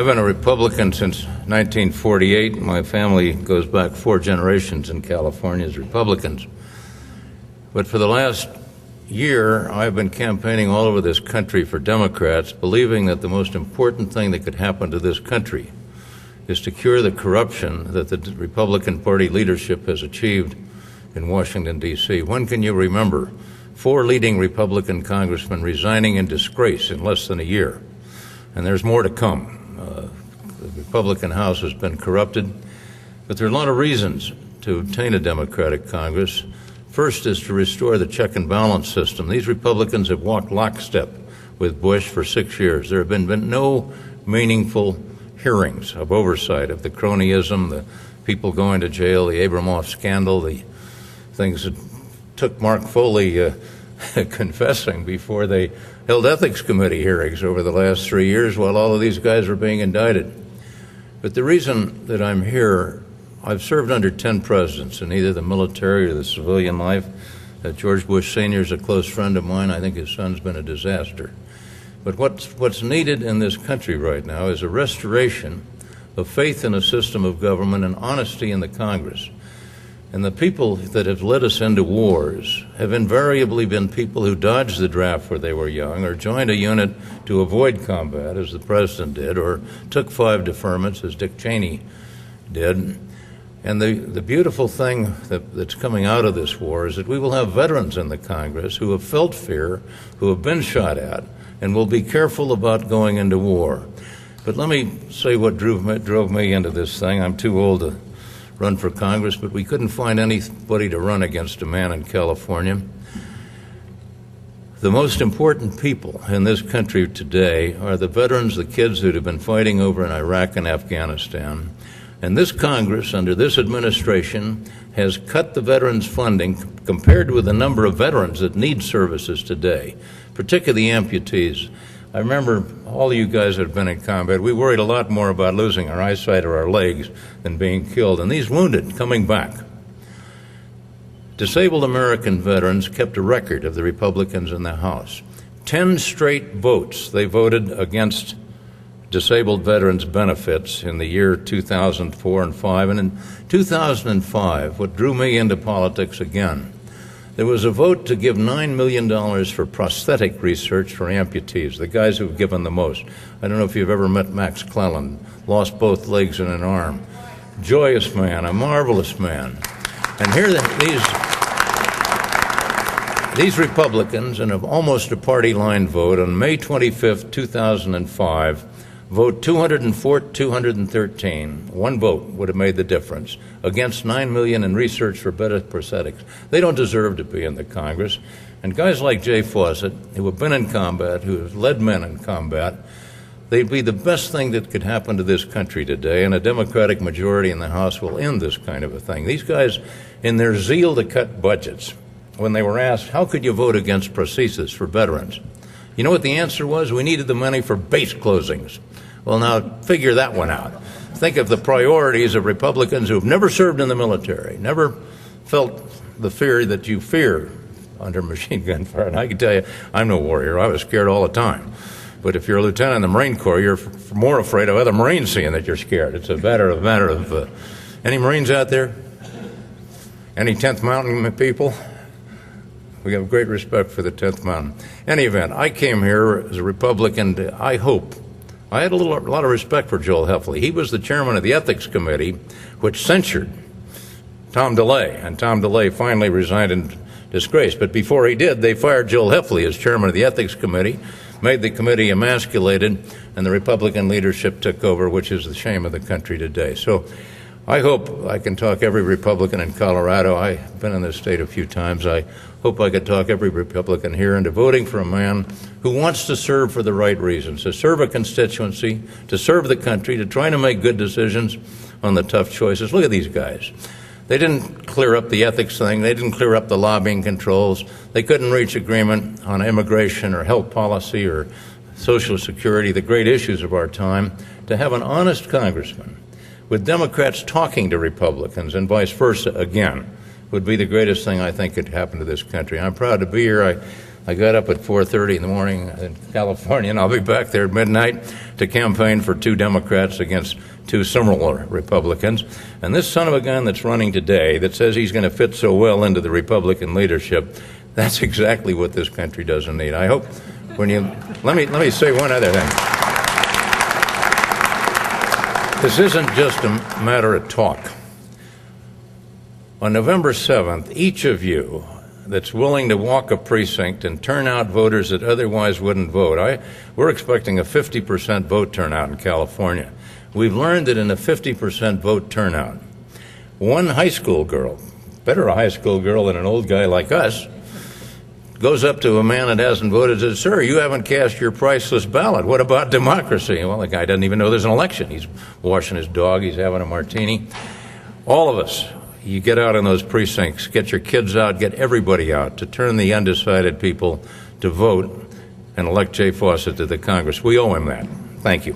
I've been a Republican since 1948. My family goes back 4 generations in California as Republicans. But for the last year, I've been campaigning all over this country for Democrats, believing that the most important thing that could happen to this country is to cure the corruption that the Republican Party leadership has achieved in Washington, D.C. When can you remember 4 leading Republican congressmen resigning in disgrace in less than a year? And there's more to come. The Republican House has been corrupted, but there are a lot of reasons to obtain a Democratic Congress. First is to restore the check and balance system. These Republicans have walked lockstep with Bush for 6 years. There have been no meaningful hearings of oversight of the cronyism, the people going to jail, the Abramoff scandal, the things that took Mark Foley confessing before they held ethics committee hearings over the last 3 years while all of these guys were being indicted. But the reason that I'm here, I've served under 10 presidents in either the military or the civilian life. George Bush Sr. is a close friend of mine. I think his son's been a disaster. But what's needed in this country right now is a restoration of faith in a system of government and honesty in the Congress. And the people that have led us into wars have invariably been people who dodged the draft where they were young, or joined a unit to avoid combat, as the president did, or took 5 deferments, as Dick Cheney did. And the beautiful thing that's coming out of this war is that we will have veterans in the Congress who have felt fear, who have been shot at, and will be careful about going into war. But let me say what drove me into this thing. I'm too old to run for Congress, but we couldn't find anybody to run against a man in California. The most important people in this country today are the veterans, the kids that have been fighting over in Iraq and Afghanistan. And this Congress, under this administration, has cut the veterans' funding compared with the number of veterans that need services today, particularly amputees. I remember all of you guys that have been in combat, we worried a lot more about losing our eyesight or our legs than being killed. And these wounded coming back. Disabled American veterans kept a record of the Republicans in the House. 10 straight votes they voted against disabled veterans' benefits in the year 2004 and 5. And in 2005, what drew me into politics again, there was a vote to give $9 million for prosthetic research for amputees, the guys who've given the most. I don't know if you've ever met Max Cleland, lost both legs and an arm. Joyous man, a marvelous man. And here these Republicans, in almost a party line vote on May 25th, 2005, vote 213, one vote would have made the difference, against $9 million in research for better prosthetics. They don't deserve to be in the Congress. And guys like Jay Fawcett, who have been in combat, who have led men in combat, they'd be the best thing that could happen to this country today, and a Democratic majority in the House will end this kind of a thing. These guys, in their zeal to cut budgets, when they were asked, how could you vote against prosthesis for veterans? You know what the answer was? We needed the money for base closings. Well, now figure that one out. Think of the priorities of Republicans who have never served in the military, never felt the fear that you fear under machine gun fire. And I can tell you, I'm no warrior. I was scared all the time. But if you're a lieutenant in the Marine Corps, you're more afraid of other Marines seeing that you're scared. It's a matter of any Marines out there? Any 10th Mountain people? We have great respect for the 10th Mountain. Any event, I came here as a Republican to, I hope, I had a lot of respect for Joel Heffley. He was the chairman of the Ethics Committee, which censured Tom DeLay, and Tom DeLay finally resigned in disgrace. But before he did, they fired Joel Heffley as chairman of the Ethics Committee, made the committee emasculated, and the Republican leadership took over, which is the shame of the country today. So I hope I can talk every Republican in Colorado. I've been in this state a few times. I hope I could talk every Republican here into voting for a man who wants to serve for the right reasons, to serve a constituency, to serve the country, to try to make good decisions on the tough choices. Look at these guys. They didn't clear up the ethics thing. They didn't clear up the lobbying controls. They couldn't reach agreement on immigration or health policy or Social Security, the great issues of our time. To have an honest congressman with Democrats talking to Republicans and vice versa again would be the greatest thing I think could happen to this country. I'm proud to be here. I got up at 4:30 in the morning in California, and I'll be back there at midnight to campaign for 2 Democrats against 2 similar Republicans. And this son of a gun that's running today that says he's going to fit so well into the Republican leadership, that's exactly what this country doesn't need. I hope when you let me say one other thing. This isn't just a matter of talk. On November 7th, each of you that's willing to walk a precinct and turn out voters that otherwise wouldn't vote. We're expecting a 50% vote turnout in California. We've learned that in a 50% vote turnout, one high school girl, better a high school girl than an old guy like us, goes up to a man that hasn't voted and says, "Sir, you haven't cast your priceless ballot. What about democracy?" Well, the guy doesn't even know there's an election. He's washing his dog. He's having a martini. All of us, you get out in those precincts, get your kids out, get everybody out to turn the undecided people to vote and elect Jay Fawcett to the Congress. We owe him that. Thank you.